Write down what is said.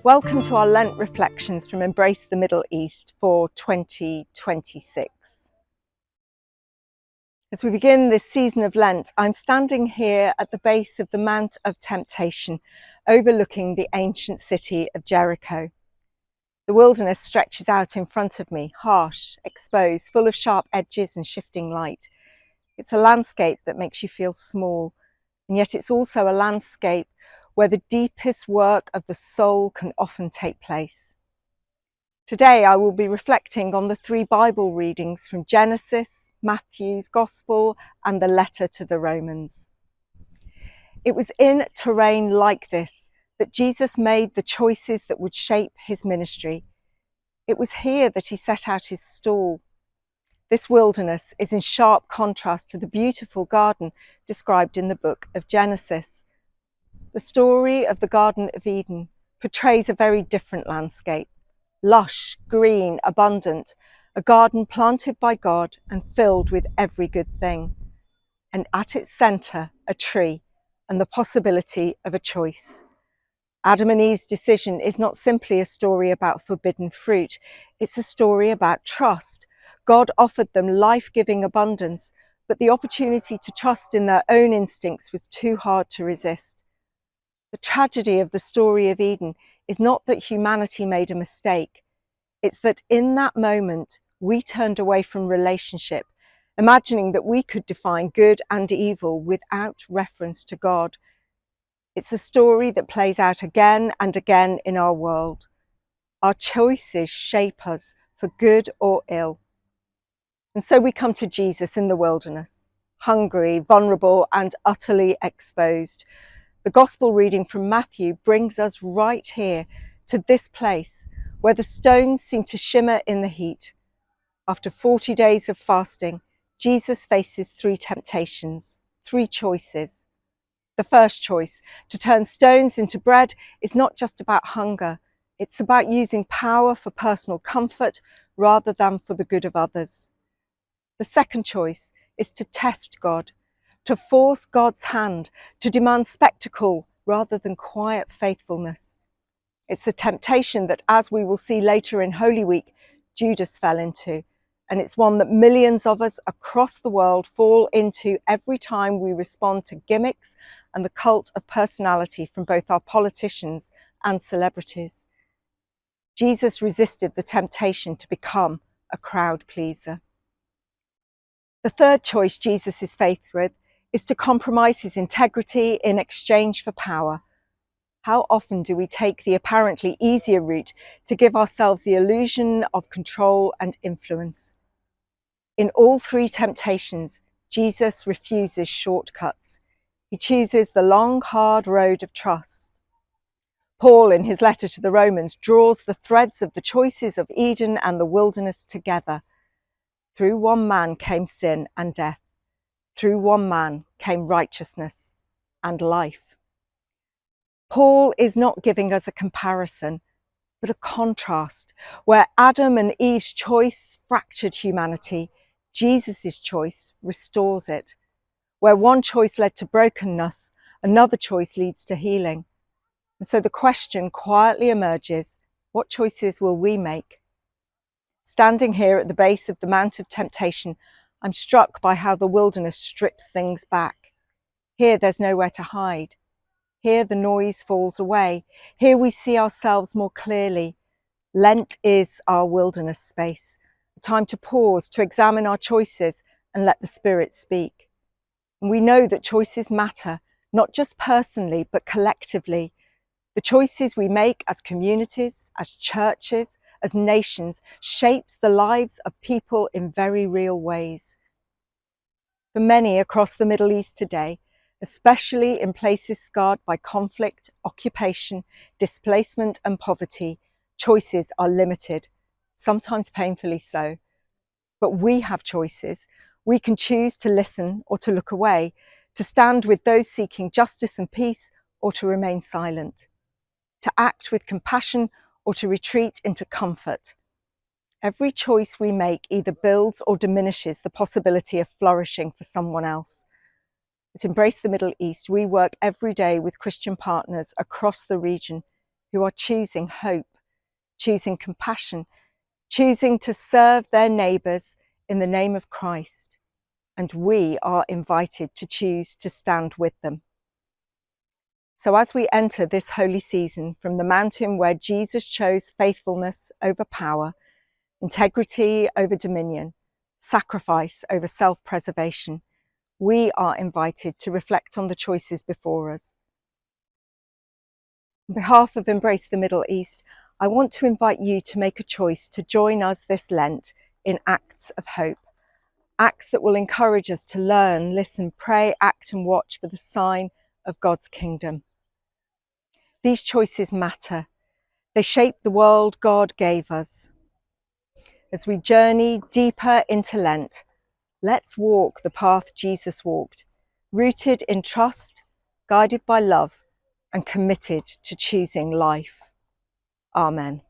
Welcome to our Lent reflections from Embrace the Middle East for 2026. As we begin this season of Lent, I'm standing here at the base of the Mount of Temptation, overlooking the ancient city of Jericho. The wilderness stretches out in front of me, harsh, exposed, full of sharp edges and shifting light. It's a landscape that makes you feel small, and yet it's also a landscape where the deepest work of the soul can often take place. Today I will be reflecting on the three Bible readings from Genesis, Matthew's Gospel, and the letter to the Romans. It was in terrain like this that Jesus made the choices that would shape his ministry. It was here that he set out his stall. This wilderness is in sharp contrast to the beautiful garden described in the book of Genesis. The story of the Garden of Eden portrays a very different landscape. Lush, green, abundant, a garden planted by God and filled with every good thing. And at its centre, a tree and the possibility of a choice. Adam and Eve's decision is not simply a story about forbidden fruit, it's a story about trust. God offered them life-giving abundance, but the opportunity to trust in their own instincts was too hard to resist. The tragedy of the story of Eden is not that humanity made a mistake. It's that in that moment, we turned away from relationship, imagining that we could define good and evil without reference to God. It's a story that plays out again and again in our world. Our choices shape us for good or ill. And so we come to Jesus in the wilderness, hungry, vulnerable, and utterly exposed. The Gospel reading from Matthew brings us right here to this place where the stones seem to shimmer in the heat. After 40 days of fasting, Jesus faces three temptations, three choices. The first choice, to turn stones into bread, is not just about hunger. It's about using power for personal comfort rather than for the good of others. The second choice is to test God, to force God's hand, to demand spectacle rather than quiet faithfulness. It's a temptation that, as we will see later in Holy Week, Judas fell into, and it's one that millions of us across the world fall into every time we respond to gimmicks and the cult of personality from both our politicians and celebrities. Jesus resisted the temptation to become a crowd pleaser. The third choice Jesus is faced with is to compromise his integrity in exchange for power. How often do we take the apparently easier route to give ourselves the illusion of control and influence? In all three temptations, Jesus refuses shortcuts. He chooses the long, hard road of trust. Paul, in his letter to the Romans, draws the threads of the choices of Eden and the wilderness together. Through one man came sin and death. Through one man came righteousness and life. Paul is not giving us a comparison, but a contrast. Where Adam and Eve's choice fractured humanity, Jesus' choice restores it. Where one choice led to brokenness, another choice leads to healing. And so the question quietly emerges, what choices will we make? Standing here at the base of the Mount of Temptation, I'm struck by how the wilderness strips things back. Here there's nowhere to hide. Here the noise falls away. Here we see ourselves more clearly. Lent is our wilderness space, a time to pause, to examine our choices and let the Spirit speak. And we know that choices matter, not just personally, but collectively. The choices we make as communities, as churches, as nations, shapes the lives of people in very real ways. For many across the Middle East today, especially in places scarred by conflict, occupation, displacement and poverty, choices are limited, sometimes painfully so. But we have choices. We can choose to listen or to look away, to stand with those seeking justice and peace, or to remain silent, to act with compassion or to retreat into comfort. Every choice we make either builds or diminishes the possibility of flourishing for someone else. At Embrace the Middle East, we work every day with Christian partners across the region who are choosing hope, choosing compassion, choosing to serve their neighbours in the name of Christ, and we are invited to choose to stand with them. So as we enter this holy season from the mountain where Jesus chose faithfulness over power, integrity over dominion, sacrifice over self-preservation, we are invited to reflect on the choices before us. On behalf of Embrace the Middle East, I want to invite you to make a choice to join us this Lent in acts of hope, acts that will encourage us to learn, listen, pray, act and watch for the sign of God's kingdom. These choices matter. They shape the world God gave us. As we journey deeper into Lent, let's walk the path Jesus walked, rooted in trust, guided by love, and committed to choosing life. Amen.